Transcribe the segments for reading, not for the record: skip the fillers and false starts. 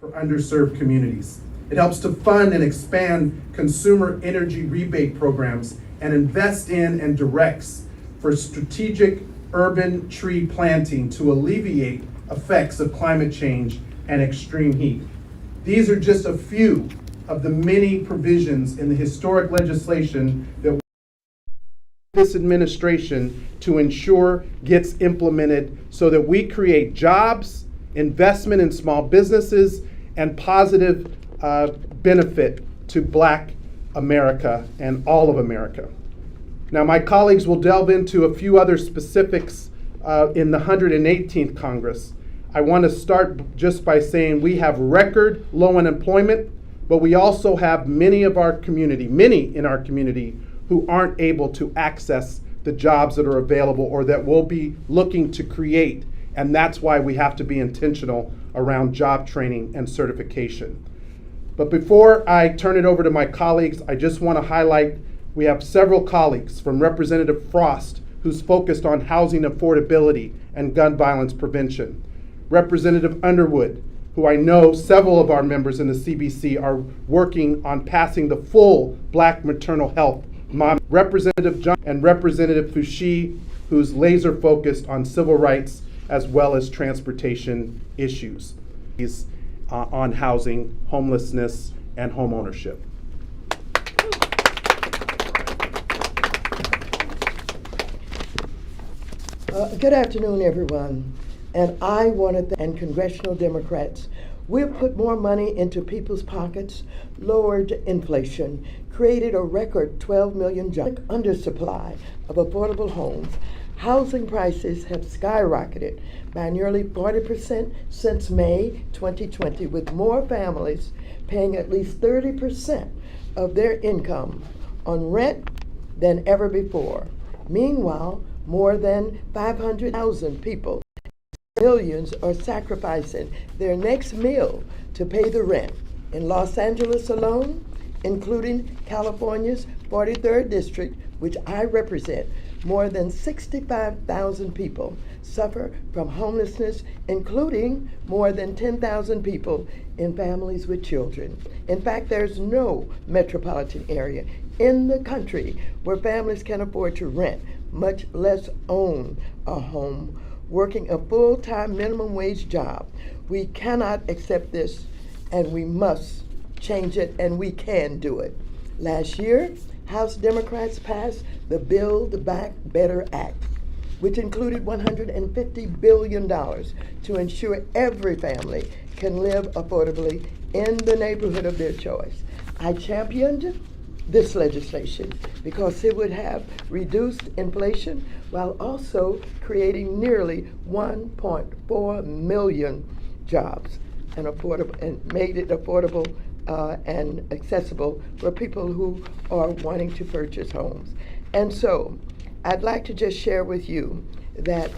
for underserved communities. It helps to fund and expand consumer energy rebate programs and invest in and directs for strategic urban tree planting to alleviate effects of climate change and extreme heat. These are just a few of the many provisions in the historic legislation that this administration to ensure gets implemented so that we create jobs, investment in small businesses, and positive benefit to Black America and all of America. Now, my colleagues will delve into a few other specifics in the 118th Congress. I want to start just by saying we have record low unemployment, but we also have many in our community who aren't able to access the jobs that are available or that we'll be looking to create. And that's why we have to be intentional around job training and certification. But before I turn it over to my colleagues, I just want to highlight we have several colleagues, from Representative Frost, who's focused on housing affordability and gun violence prevention. Representative Underwood, who I know several of our members in the CBC are working on passing the full Black maternal health. Representative John and Representative Foushee, who's laser focused on civil rights as well as transportation issues. He's on housing, homelessness, and home ownership. Good afternoon, everyone. And I wanted and Congressional Democrats, we've put more money into people's pockets, lowered inflation, created a record 12 million jobs. Undersupply of affordable homes. Housing prices have skyrocketed by nearly 40% since May 2020, with more families paying at least 30% of their income on rent than ever before. Meanwhile, more than 500,000 people, millions, are sacrificing their next meal to pay the rent. In Los Angeles alone, including California's 43rd District, which I represent, more than 65,000 people suffer from homelessness, including more than 10,000 people in families with children. In fact, there's no metropolitan area in the country where families can afford to rent, much less own a home, working a full-time minimum wage job. We cannot accept this, and we must change it, and we can do it. Last year, House Democrats passed the Build Back Better Act, which included $150 billion to ensure every family can live affordably in the neighborhood of their choice. I championed this legislation because it would have reduced inflation while also creating nearly 1.4 million jobs and made it affordable and accessible for people who are wanting to purchase homes. And so I'd like to just share with you that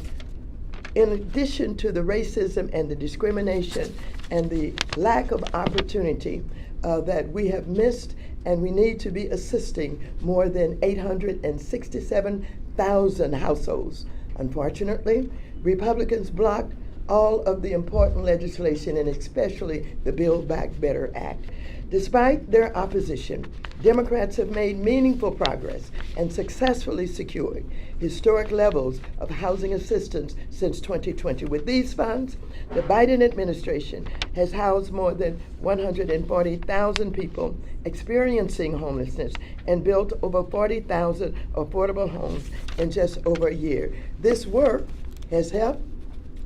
in addition to the racism and the discrimination and the lack of opportunity that we have missed, and we need to be assisting more than 867,000 households. Unfortunately, Republicans blocked all of the important legislation, and especially the Build Back Better Act. Despite their opposition, Democrats have made meaningful progress and successfully secured historic levels of housing assistance since 2020. With these funds, the Biden administration has housed more than 140,000 people experiencing homelessness and built over 40,000 affordable homes in just over a year. This work has helped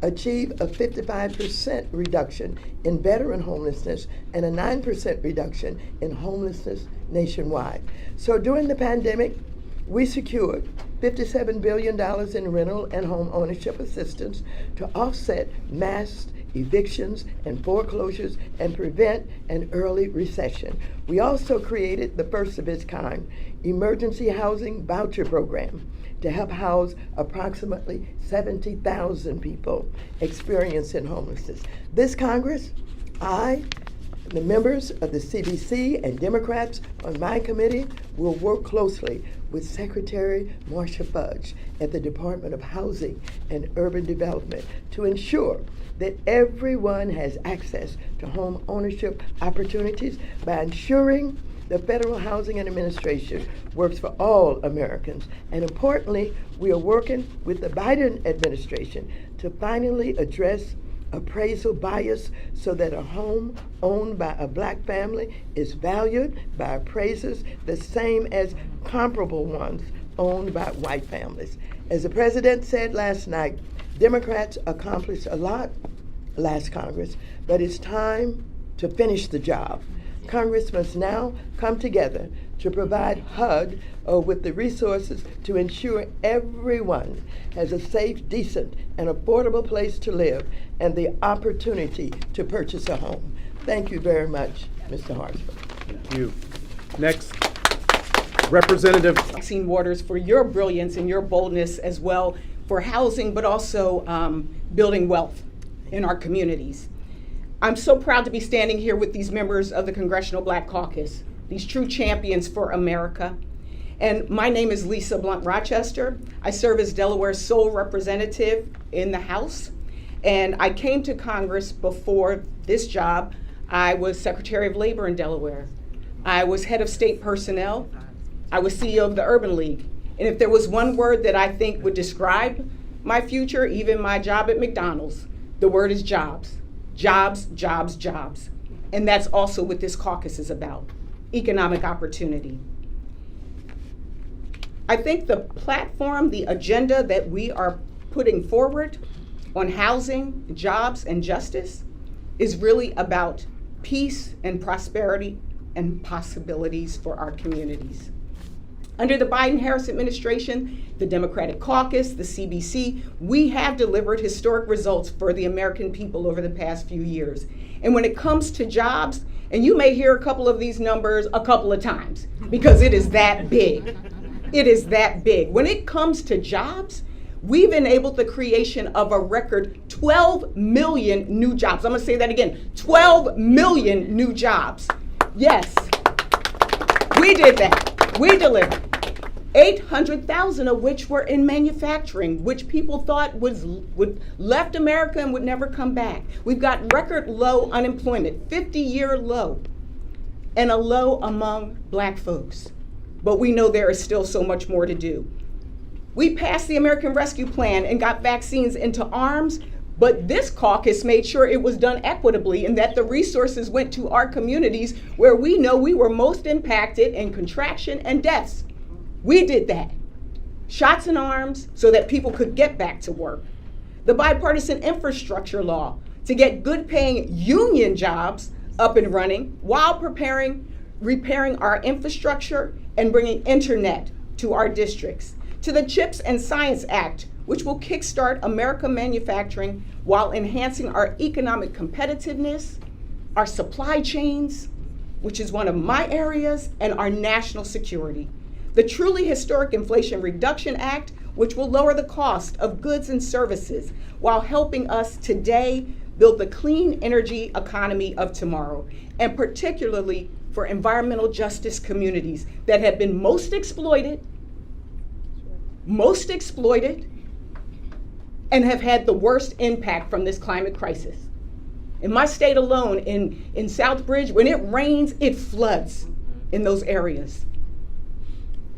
achieve a 55% reduction in veteran homelessness and a 9% reduction in homelessness nationwide. So during the pandemic, we secured $57 billion in rental and home ownership assistance to offset mass evictions and foreclosures and prevent an early recession. We also created the first of its kind emergency housing voucher program to help house approximately 70,000 people experiencing homelessness. This Congress, I, The members of the CBC and Democrats on my committee will work closely with Secretary Marsha Fudge at the Department of Housing and Urban Development to ensure that everyone has access to home ownership opportunities by ensuring the Federal Housing Administration works for all Americans. And importantly, we are working with the Biden administration to finally address appraisal bias so that a home owned by a black family is valued by appraisers the same as comparable ones owned by white families. As the president said last night, Democrats accomplished a lot last Congress, but it's time to finish the job. Congress must now come together to provide HUD with the resources to ensure everyone has a safe, decent, and affordable place to live and the opportunity to purchase a home. Thank you very much, Mr. Hartsman. Thank you. Next, Representative Maxine Waters, for your brilliance and your boldness as well for housing, but also building wealth in our communities. I'm so proud to be standing here with these members of the Congressional Black Caucus, these true champions for America. And my name is Lisa Blunt Rochester. I serve as Delaware's sole representative in the House. And I came to Congress before this job. I was Secretary of Labor in Delaware. I was head of state personnel. I was CEO of the Urban League. And if there was one word that I think would describe my future, even my job at McDonald's, the word is jobs. Jobs, jobs, jobs. And that's also what this caucus is about, economic opportunity. I think the platform, the agenda that we are putting forward on housing, jobs, and justice is really about peace and prosperity and possibilities for our communities. Under the Biden-Harris administration, the Democratic Caucus, the CBC, we have delivered historic results for the American people over the past few years. And when it comes to jobs, and you may hear a couple of these numbers a couple of times, because it is that big. It is that big. When it comes to jobs, we've enabled the creation of a record 12 million new jobs. I'm gonna say that again, 12 million new jobs. Yes, we did that. We delivered 800,000 of which were in manufacturing, which people thought would left America and would never come back. We've got record low unemployment, 50-year low, and a low among black folks. But we know there is still so much more to do. We passed the American Rescue Plan and got vaccines into arms, but this caucus made sure it was done equitably and that the resources went to our communities where we know we were most impacted in contraction and deaths. We did that. Shots in arms so that people could get back to work. The bipartisan infrastructure law to get good paying union jobs up and running while repairing our infrastructure and bringing internet to our districts. To the CHIPS and Science Act, which will kickstart American manufacturing while enhancing our economic competitiveness, our supply chains, which is one of my areas, and our national security. The truly historic Inflation Reduction Act, which will lower the cost of goods and services while helping us today build the clean energy economy of tomorrow, and particularly for environmental justice communities that have been most exploited, and have had the worst impact from this climate crisis. In my state alone, in Southbridge, when it rains, it floods in those areas.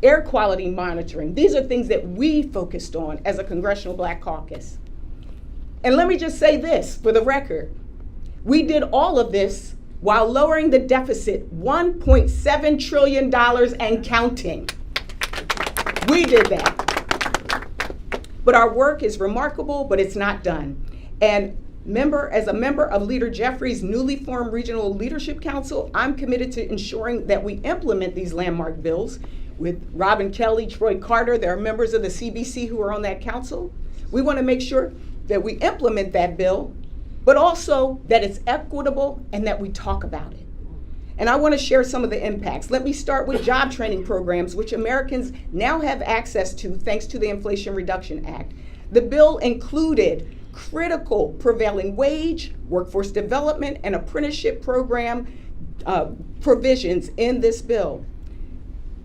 Air quality monitoring, these are things that we focused on as a Congressional Black Caucus. And let me just say this for the record. We did all of this while lowering the deficit $1.7 trillion and counting. We did that. But our work is remarkable, but it's not done. And as a member of Leader Jeffrey's newly formed Regional Leadership Council, I'm committed to ensuring that we implement these landmark bills. With Robin Kelly, Troy Carter, there are members of the CBC who are on that council. We want to make sure that we implement that bill, but also that it's equitable and that we talk about it. And I want to share some of the impacts. Let me start with job training programs, which Americans now have access to thanks to the Inflation Reduction Act. The bill included critical prevailing wage, workforce development, and apprenticeship program provisions in this bill.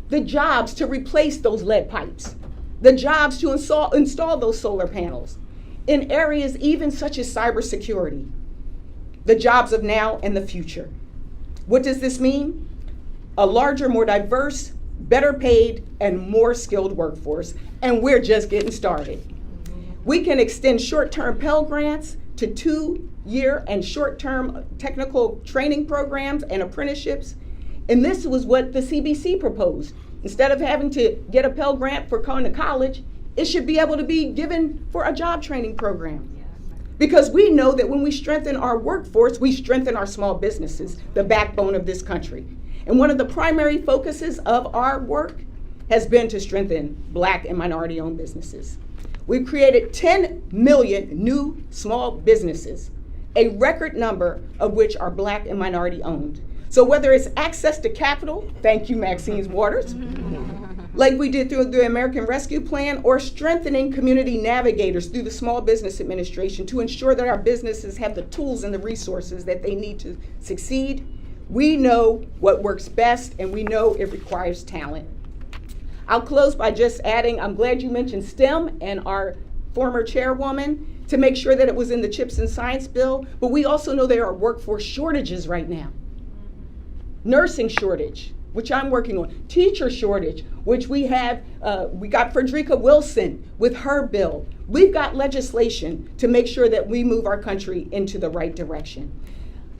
The jobs to replace those lead pipes, the jobs to install those solar panels in areas even such as cybersecurity, the jobs of now and the future. What does this mean? A larger, more diverse, better paid, and more skilled workforce, and we're just getting started. We can extend short-term Pell Grants to 2-year and short-term technical training programs and apprenticeships. And this was what the CBC proposed. Instead of having to get a Pell Grant for going to college, it should be able to be given for a job training program. Because we know that when we strengthen our workforce, we strengthen our small businesses, the backbone of this country. And one of the primary focuses of our work has been to strengthen Black and minority-owned businesses. We've created 10 million new small businesses, a record number of which are Black and minority-owned. So whether it's access to capital, thank you, Maxine Waters, like we did through the American Rescue Plan, or strengthening community navigators through the Small Business Administration to ensure that our businesses have the tools and the resources that they need to succeed, we know what works best, and we know it requires talent. I'll close by just adding, I'm glad you mentioned STEM and our former chairwoman to make sure that it was in the CHIPS and Science bill, but we also know there are workforce shortages right now. Nursing shortage, which I'm working on. Teacher shortage, which we have, we got Frederica Wilson with her bill. We've got legislation to make sure that we move our country into the right direction.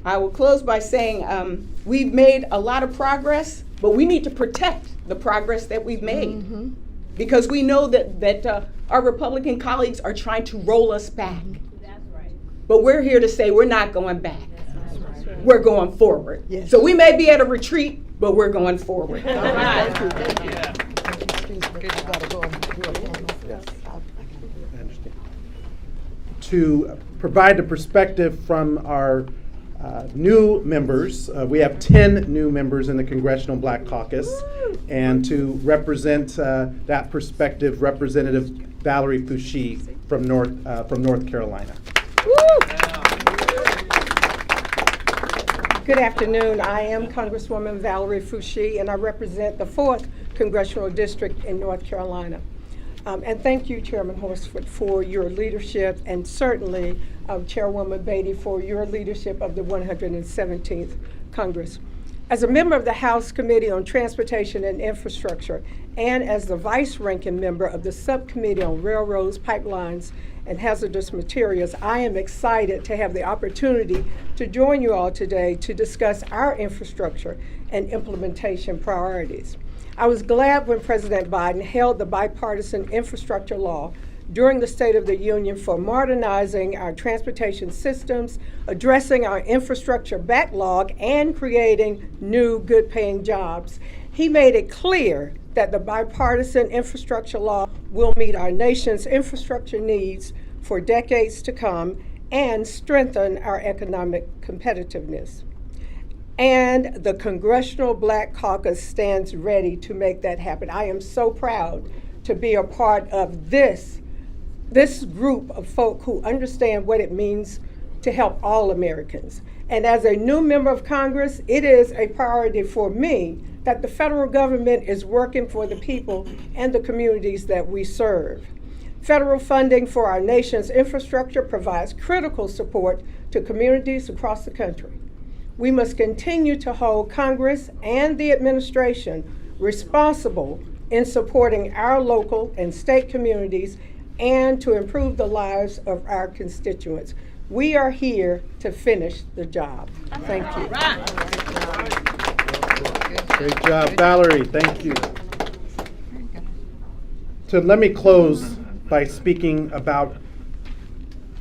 I will close by saying we've made a lot of progress, but we need to protect the progress that we've made. Because we know that our Republican colleagues are trying to roll us back. That's right. But we're here to say we're not going back. We're going forward. Yes. So we may be at a retreat, but we're going forward. All right. Thank you. To provide a perspective from our new members, we have 10 new members in the Congressional Black Caucus, and to represent that perspective, Representative Valerie Foushee from North Carolina. Good afternoon. I am Congresswoman Valerie Foushee, and I represent the 4th Congressional District in North Carolina. And thank you, Chairman Horsford, for your leadership, and certainly Chairwoman Beatty for your leadership of the 117th Congress. As a member of the House Committee on Transportation and Infrastructure, and as the vice-ranking member of the Subcommittee on Railroads, Pipelines, and Hazardous Materials, I am excited to have the opportunity to join you all today to discuss our infrastructure and implementation priorities. I was glad when President Biden held the bipartisan infrastructure law during the State of the Union for modernizing our transportation systems, addressing our infrastructure backlog, and creating new good-paying jobs. He made it clear that the bipartisan infrastructure law will meet our nation's infrastructure needs for decades to come and strengthen our economic competitiveness. And the Congressional Black Caucus stands ready to make that happen. I am so proud to be a part of this group of folk who understand what it means to help all Americans. And as a new member of Congress, it is a priority for me that the federal government is working for the people and the communities that we serve. Federal funding for our nation's infrastructure provides critical support to communities across the country. We must continue to hold Congress and the administration responsible in supporting our local and state communities and to improve the lives of our constituents. We are here to finish the job. Thank you. Great job, Valerie. Thank you. So let me close by speaking about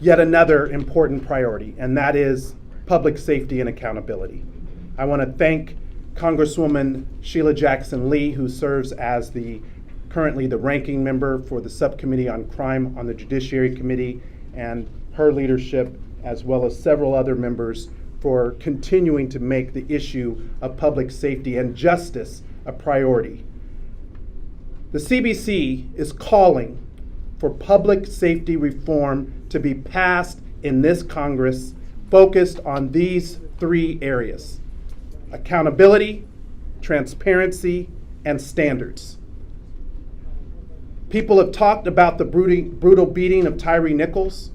yet another important priority, and that is public safety and accountability. I want to thank Congresswoman Sheila Jackson Lee, who serves as currently the ranking member for the Subcommittee on Crime on the Judiciary Committee, and her leadership, as well as several other members, for continuing to make the issue of public safety and justice a priority. The CBC is calling for public safety reform to be passed in this Congress, focused on these 3 areas: accountability, transparency, and standards. People have talked about the brutal beating of Tyre Nichols,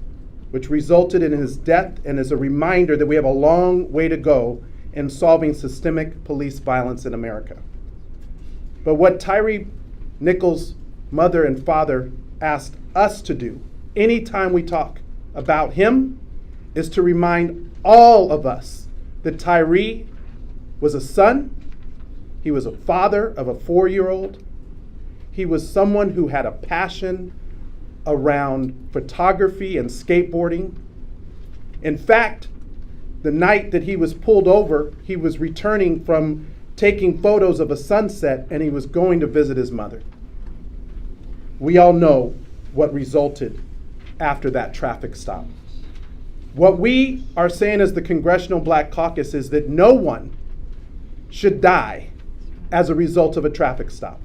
which resulted in his death, and is a reminder that we have a long way to go in solving systemic police violence in America. But what Tyre Nichols' mother and father asked us to do anytime we talk about him is to remind all of us that Tyre was a son, he was a father of a 4-year-old, he was someone who had a passion around photography and skateboarding. In fact, the night that he was pulled over, he was returning from taking photos of a sunset and he was going to visit his mother. We all know what resulted after that traffic stop. What we are saying as the Congressional Black Caucus is that no one should die as a result of a traffic stop.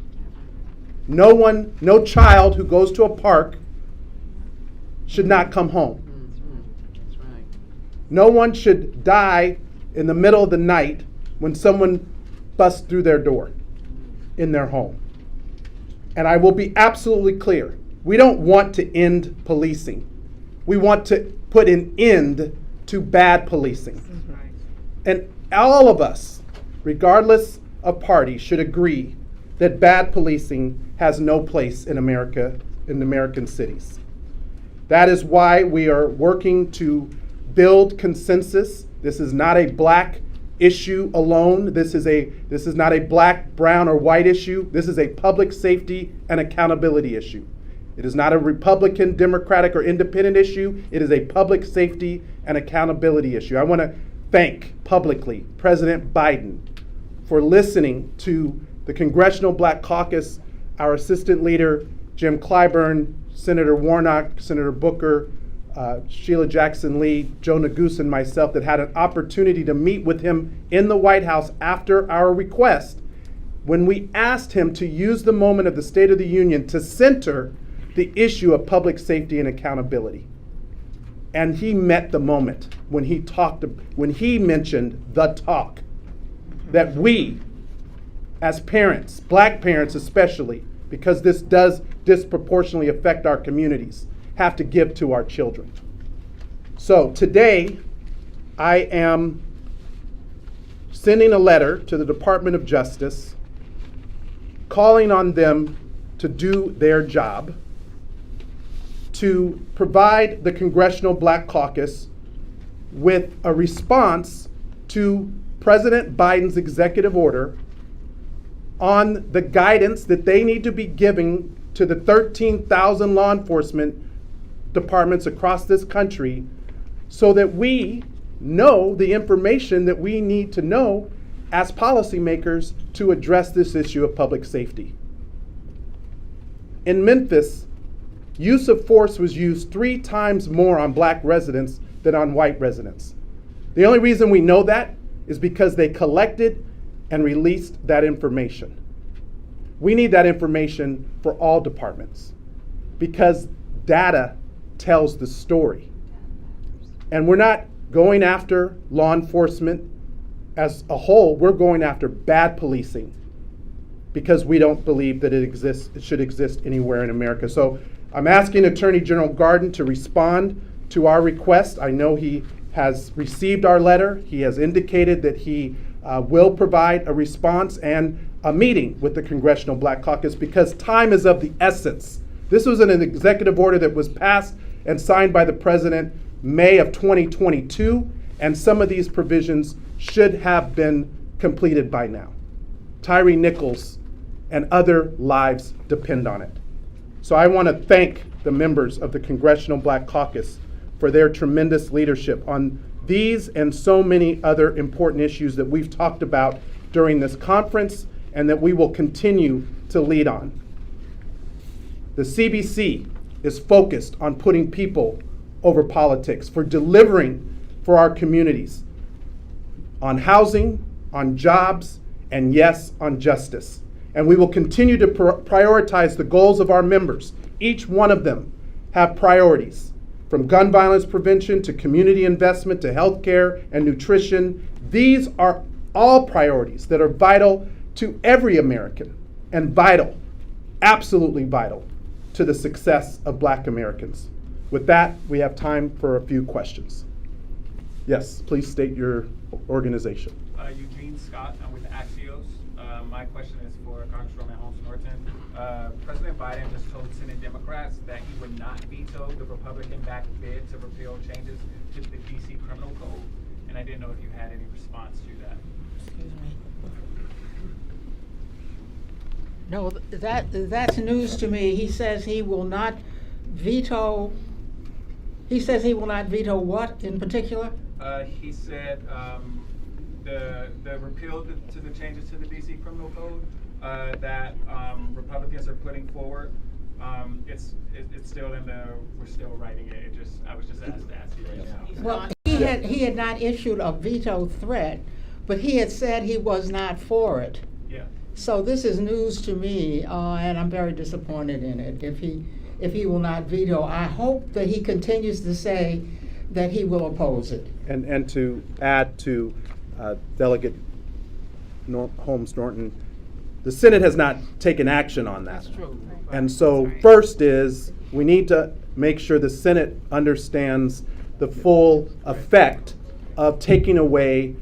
No child who goes to a park should not come home. That's right. No one should die in the middle of the night when someone busts through their door in their home. And I will be absolutely clear. We don't want to end policing. We want to put an end to bad policing. And all of us, regardless of party, should agree that bad policing has no place in America, in American cities. That is why we are working to build consensus. This is not a black issue alone. This is not a black, brown, or white issue. This is a public safety and accountability issue. It is not a Republican, Democratic, or independent issue. It is a public safety and accountability issue. I want to thank publicly President Biden for listening to the Congressional Black Caucus, our assistant leader, Jim Clyburn, Senator Warnock, Senator Booker, Sheila Jackson Lee, Joe Neguse, and myself that had an opportunity to meet with him in the White House after our request when we asked him to use the moment of the State of the Union to center the issue of public safety and accountability. And he met the moment when he mentioned the talk that we, as parents, black parents especially, because this does disproportionately affect our communities, have to give to our children. So today, I am sending a letter to the Department of Justice, calling on them to do their job, to provide the Congressional Black Caucus with a response to President Biden's executive order on the guidance that they need to be giving to the 13,000 law enforcement departments across this country so that we know the information that we need to know as policymakers to address this issue of public safety. In Memphis, use of force was used 3 times more on black residents than on white residents. The only reason we know that is because they collected and released that information. We need that information for all departments because data tells the story. And we're not going after law enforcement as a whole, we're going after bad policing because we don't believe that it should exist anywhere in America. So I'm asking Attorney General Garden to respond to our request. I know he has received our letter. He has indicated that he will provide a response and a meeting with the Congressional Black Caucus because time is of the essence. This was an executive order that was passed and signed by the President May of 2022, and some of these provisions should have been completed by now. Tyre Nichols and other lives depend on it. So I want to thank the members of the Congressional Black Caucus for their tremendous leadership on these and so many other important issues that we've talked about during this conference and that we will continue to lead on. The CBC is focused on putting people over politics, for delivering for our communities on housing, on jobs, and yes, on justice. And we will continue to prioritize the goals of our members. Each one of them have priorities, from gun violence prevention to community investment to healthcare and nutrition. These are all priorities that are vital to every American and vital, absolutely vital, to the success of Black Americans. With that, we have time for a few questions. Yes, please state your organization. Eugene Scott, I'm with Axios. My question is for Congresswoman Holmes Norton. President Biden just told Senate Democrats that he would not veto the Republican-backed bid to repeal changes to the DC criminal code, and I didn't know if you had any response to that. Excuse me. No, that's news to me. He says he will not veto. He says he will not veto what in particular? He said the repeal to the changes to the DC criminal code that Republicans are putting forward. It's still in the, we're still writing it. I was just asked to ask you right now. Well, he had not issued a veto threat, but he had said he was not for it. Yeah. So this is news to me, and I'm very disappointed in it. If he will not veto, I hope that he continues to say that he will oppose it. And to add to Delegate Holmes Norton, the Senate has not taken action on that. That's true. And so first is we need to make sure the Senate understands the full effect of taking away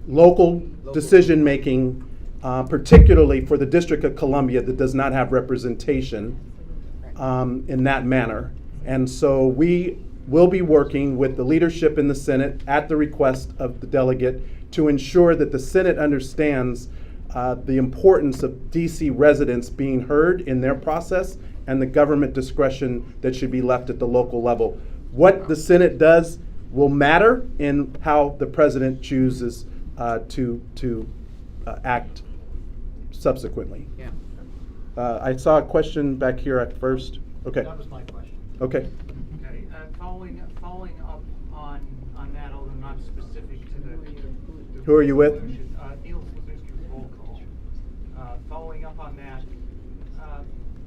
local decision-making, particularly for the District of Columbia that does not have representation in that manner. And so we will be working with the leadership in the Senate at the request of the delegate to ensure that the Senate understands the importance of DC residents being heard in their process and the government discretion that should be left at the local level. What the Senate does will matter in how the president chooses to act subsequently. Yeah. I saw a question back here at first. Okay. That was my question. Okay. Okay, following up on that, although not specific to the. Who are you with? Neil Slavinsky, roll call. Following up on that,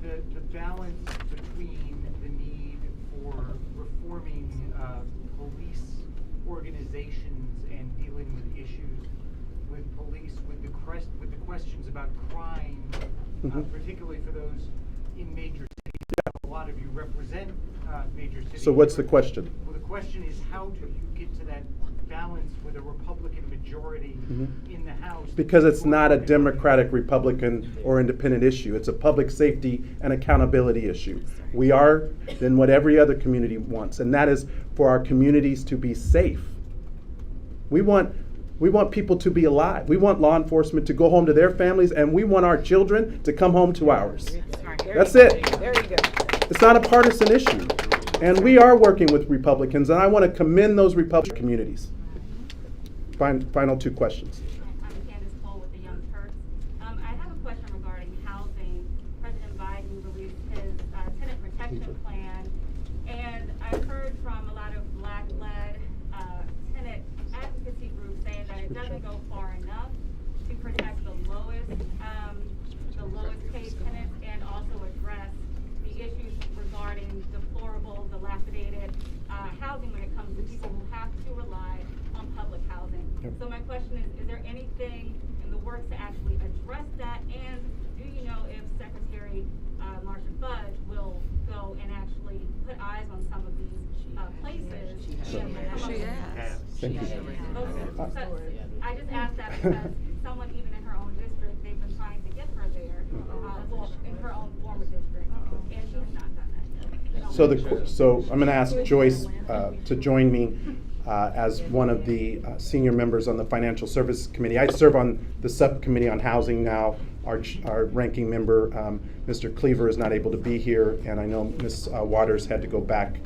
the balance between the need for reforming police organizations and dealing with issues with police, with the questions about crime, particularly for those in major cities. A lot of you represent major cities. So what's the question? Well, the question is, how do you get to that balance with a Republican majority in the House? Because it's not a Democratic, Republican, or independent issue. It's a public safety and accountability issue. We are than what every other community wants, and that is for our communities to be safe. We want people to be alive. We want law enforcement to go home to their families, and we want our children to come home to ours. That's it. There you go. It's not a partisan issue. And we are working with Republicans, and I want to commend those Republican communities. Final two questions. I'm Candace Cole with the Young Turks. I have a question regarding housing. President Biden released his tenant protection plan, and I've heard from a lot of Black-led tenant advocacy groups saying that it doesn't go far enough to protect the lowest paid tenants and also address the issues regarding deplorable, dilapidated housing when it comes to people who have to rely on public housing. So my question is there anything in the works to actually address that? And do you know if Secretary Marcia Fudge will go and actually put eyes on some of these places? She has. Thank you. I just asked that because someone even in her own district, they've been trying to get her there, in her own former district, and she has not done that. So I'm going to ask Joyce to join me as one of the senior members on the Financial Services Committee. I serve on the subcommittee on housing now. Our ranking member, Mr. Cleaver, is not able to be here, and I know Ms. Waters had to go back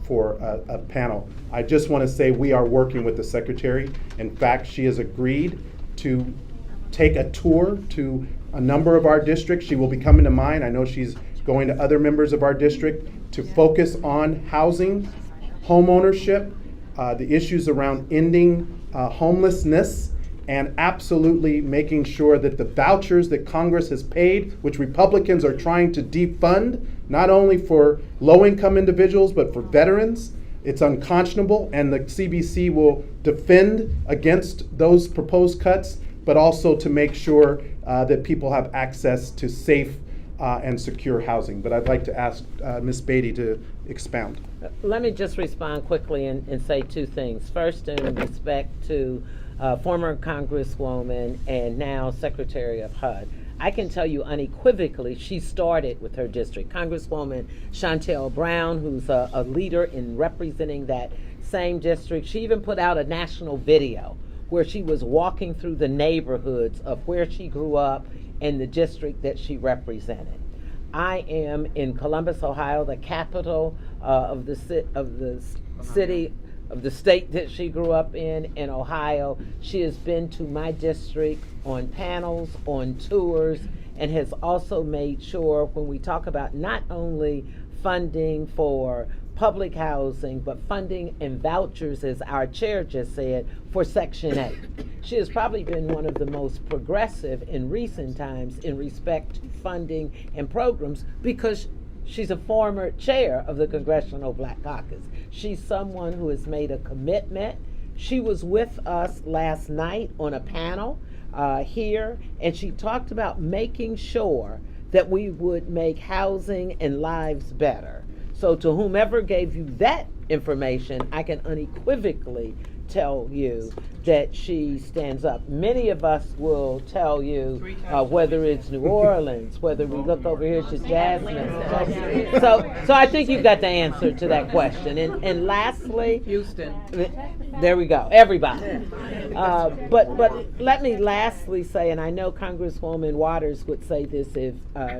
for a panel. I just want to say we are working with the Secretary. In fact, she has agreed to take a tour to a number of our districts. She will be coming to mine. I know she's going to other members of our district to focus on housing, home ownership, the issues around ending homelessness, and absolutely making sure that the vouchers that Congress has paid, which Republicans are trying to defund, not only for low-income individuals, but for veterans, It's unconscionable, and the CBC will defend against those proposed cuts, but also to make sure that people have access to safe and secure housing. But I'd like to ask Ms. Beatty to expound. Let me just respond quickly and say two things. First, in respect to former Congresswoman and now Secretary of HUD. I can tell you unequivocally, she started with her district. Congresswoman Chantel Brown, who's a leader in representing that same district, she even put out a national video where she was walking through the neighborhoods of where she grew up and the district that she represented. I am in Columbus, Ohio, the capital of the city of the state that she grew up in Ohio. She has been to my district on panels, on tours, and has also made sure when we talk about not only funding for public housing, but funding and vouchers, as our chair just said, for Section 8. She has probably been one of the most progressive in recent times in respect to funding and programs because she's a former chair of the Congressional Black Caucus. She's someone who has made a commitment. She was with us last night on a panel here, and she talked about making sure that we would make housing and lives better. So to whomever gave you that information, I can unequivocally tell you that she stands up. Many of us will tell you whether it's New Orleans, whether we look over here to Jasmine. So I think you've got the answer to that question. And lastly, Houston. There we go. Everybody. But let me lastly say, and I know Congresswoman Waters would say this if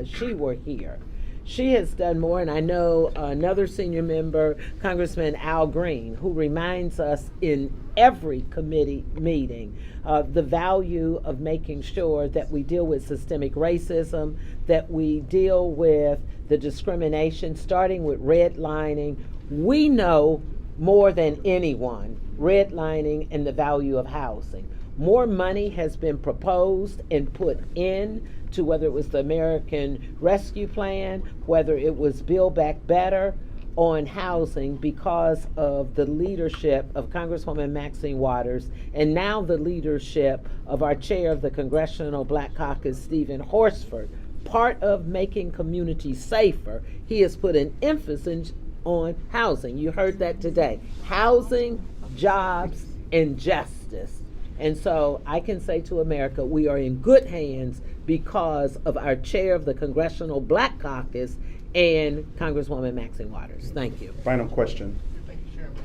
she were here. She has done more, and I know another senior member, Congressman Al Green, who reminds us in every committee meeting the value of making sure that we deal with systemic racism, that we deal with the discrimination, starting with redlining. We know more than anyone redlining and the value of housing. More money has been proposed and put in to whether it was the American Rescue Plan, whether it was Build Back Better on housing because of the leadership of Congresswoman Maxine Waters and now the leadership of our chair of the Congressional Black Caucus, Stephen Horsford. Part of making communities safer, he has put an emphasis on housing. You heard that today. Housing, jobs, and justice. And so I can say to America, we are in good hands because of our chair of the Congressional Black Caucus and Congresswoman Maxine Waters. Thank you. Final question. Thank you, Chairman.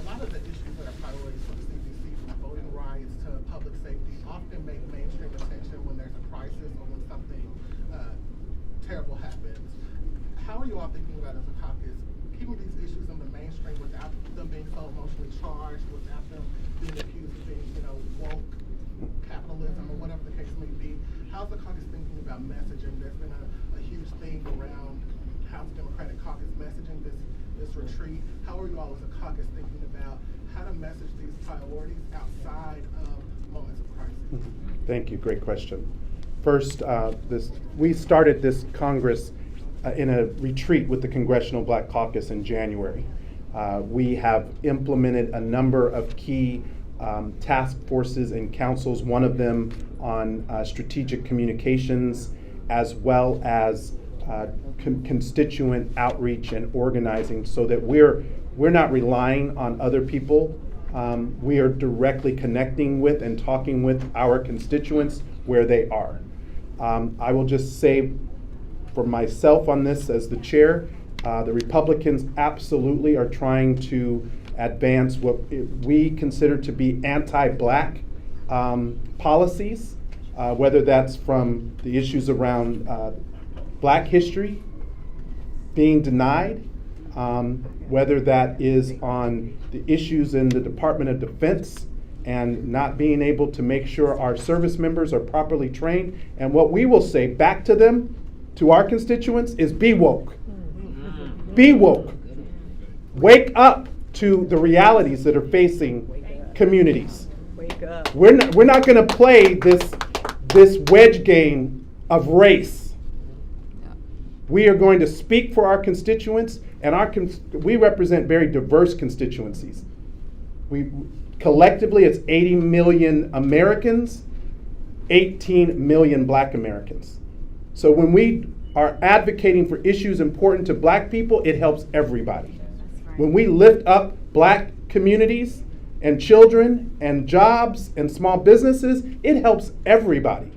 A lot of the issues that are priorities for the CBC, from voting rights to public safety, often make mainstream attention when there's a crisis or when something terrible happens. How are you all thinking about, as a caucus, keeping these issues in the mainstream without them being so emotionally charged, without them being accused of being, woke capitalism or whatever the case may be? How's the caucus thinking about messaging? There's been a huge theme around House Democratic Caucus messaging this retreat. How are you all as a caucus thinking about how to message these priorities outside of moments of crisis? Thank you. Great question. First, we started this Congress in a retreat with the Congressional Black Caucus in January. We have implemented a number of key task forces and councils, one of them on strategic communications, as well as constituent outreach and organizing, so that we're not relying on other people. We are directly connecting with and talking with our constituents where they are. I will just say for myself on this as the chair, the Republicans absolutely are trying to advance what we consider to be anti-Black policies, whether that's from the issues around Black history being denied, whether that is on the issues in the Department of Defense and not being able to make sure our service members are properly trained. And what we will say back to them, to our constituents, is be woke. Be woke. Wake up to the realities that are facing communities. Wake up. We're not going to play this wedge game of race. We are going to speak for our constituents. And we represent very diverse constituencies. Collectively, it's 80 million Americans, 18 million Black Americans. So when we are advocating for issues important to Black people, it helps everybody. When we lift up Black communities and children and jobs and small businesses, it helps everybody.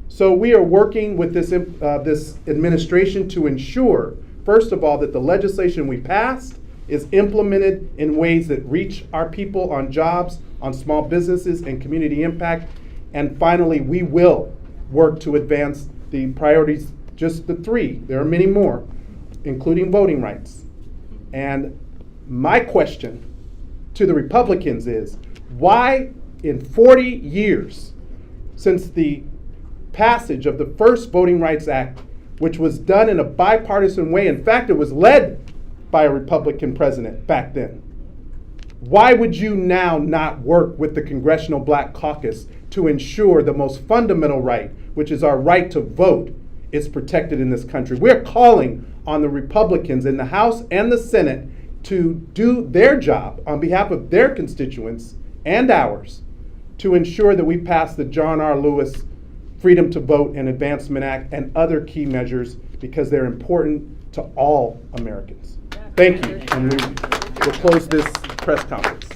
So we are working with this administration to ensure, first of all, that the legislation we passed is implemented in ways that reach our people on jobs, on small businesses, and community impact. And finally, we will work to advance the priorities, just the three. There are many more, including voting rights. And my question to the Republicans is, why in 40 years since the passage of the first Voting Rights Act, which was done in a bipartisan way, in fact, it was led by a Republican president back then, why would you now not work with the Congressional Black Caucus to ensure the most fundamental right, which is our right to vote, is protected in this country? We're calling on the Republicans in the House and the Senate to do their job on behalf of their constituents and ours to ensure that we pass the John R. Lewis Freedom to Vote and Advancement Act and other key measures because they're important to all Americans. Thank you, and we will close this press conference.